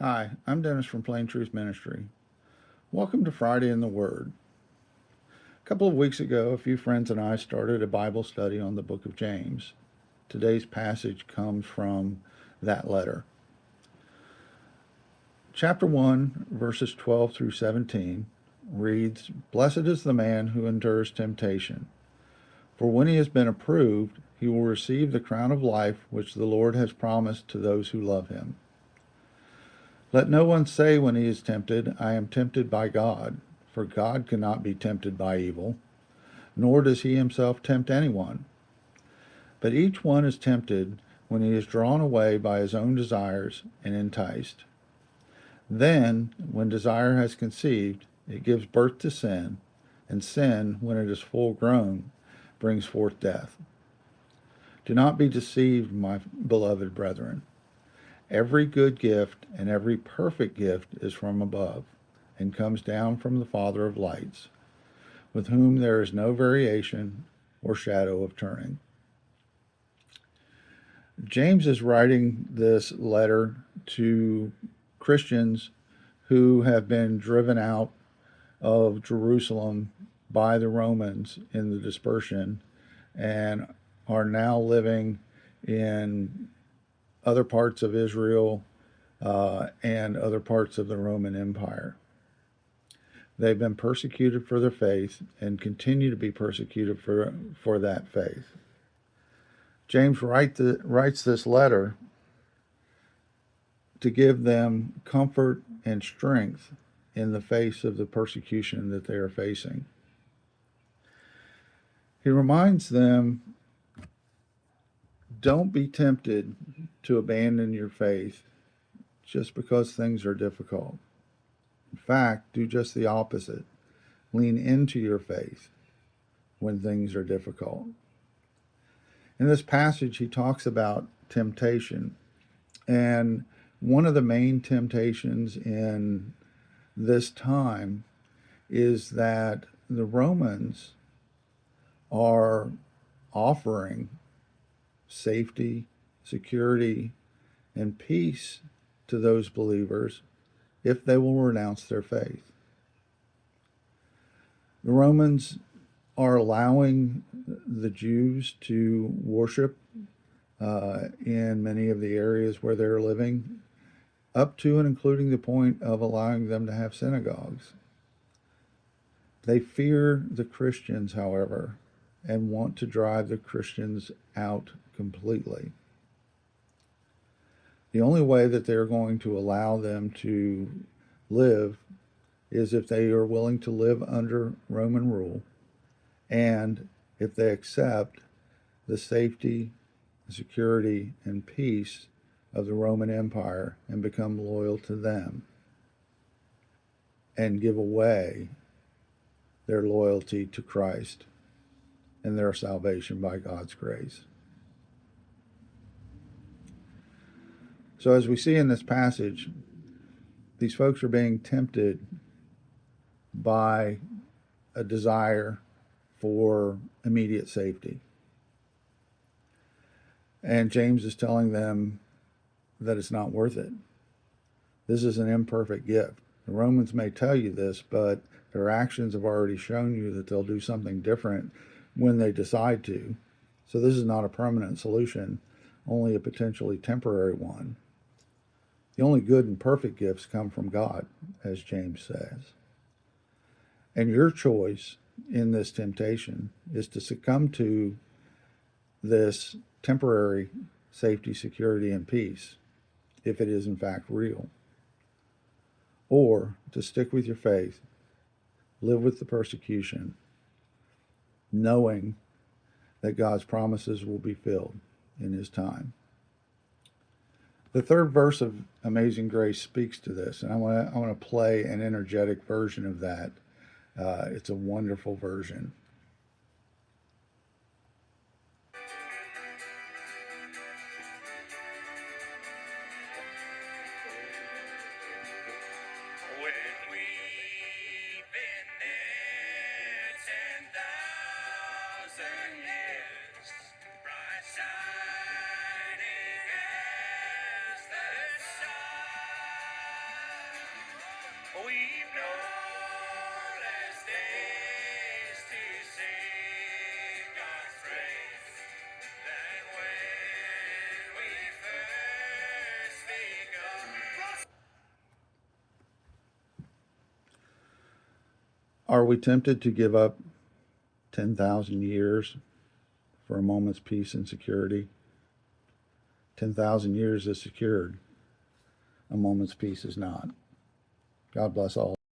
Hi, I'm Dennis from Plain Truth Ministry. Welcome to Friday in the Word. A couple of weeks ago, a few friends and I started a Bible study on the book of James. Today's passage comes from that letter. Chapter 1, verses 12 through 17 reads, "Blessed is the man who endures temptation, for when he has been approved, he will receive the crown of life which the Lord has promised to those who love him. Let no one say when he is tempted, I am tempted by God, for God cannot be tempted by evil, nor does he himself tempt anyone. But each one is tempted when he is drawn away by his own desires and enticed. Then, when desire has conceived, it gives birth to sin, and sin, when it is full grown, brings forth death. Do not be deceived, my beloved brethren. Every good gift and every perfect gift is from above, and comes down from the Father of lights, with whom there is no variation or shadow of turning." James is writing this letter to Christians who have been driven out of Jerusalem by the Romans in the dispersion and are now living in other parts of Israel and other parts of the Roman Empire. They've been persecuted for their faith and continue to be persecuted for that faith. James writes this letter to give them comfort and strength in the face of the persecution that they are facing. He reminds them, don't be tempted to abandon your faith just because things are difficult. In fact, do just the opposite. Lean into your faith when things are difficult. In this passage, he talks about temptation. And one of the main temptations in this time is that the Romans are offering safety, security, and peace to those believers if they will renounce their faith. The Romans are allowing the Jews to worship in many of the areas where they're living, up to and including the point of allowing them to have synagogues. They fear the Christians, however, and want to drive the Christians out completely. The only way that they're going to allow them to live is if they are willing to live under Roman rule and if they accept the safety, security, and peace of the Roman Empire and become loyal to them and give away their loyalty to Christ and their salvation by God's grace. So as we see in this passage, these folks are being tempted by a desire for immediate safety. And James is telling them that it's not worth it. This is an imperfect gift. The Romans may tell you this, but their actions have already shown you that they'll do something different when they decide to. So this is not a permanent solution, only a potentially temporary one. The only good and perfect gifts come from God, as James says. And your choice in this temptation is to succumb to this temporary safety, security, and peace, if it is in fact real, or to stick with your faith, live with the persecution, knowing that God's promises will be filled in his time. The third verse of Amazing Grace speaks to this, and I want to play an energetic version of that. It's a wonderful version. Are we tempted to give up 10,000 years for a moment's peace and security? 10,000 years is secured. A moment's peace is not. God bless all.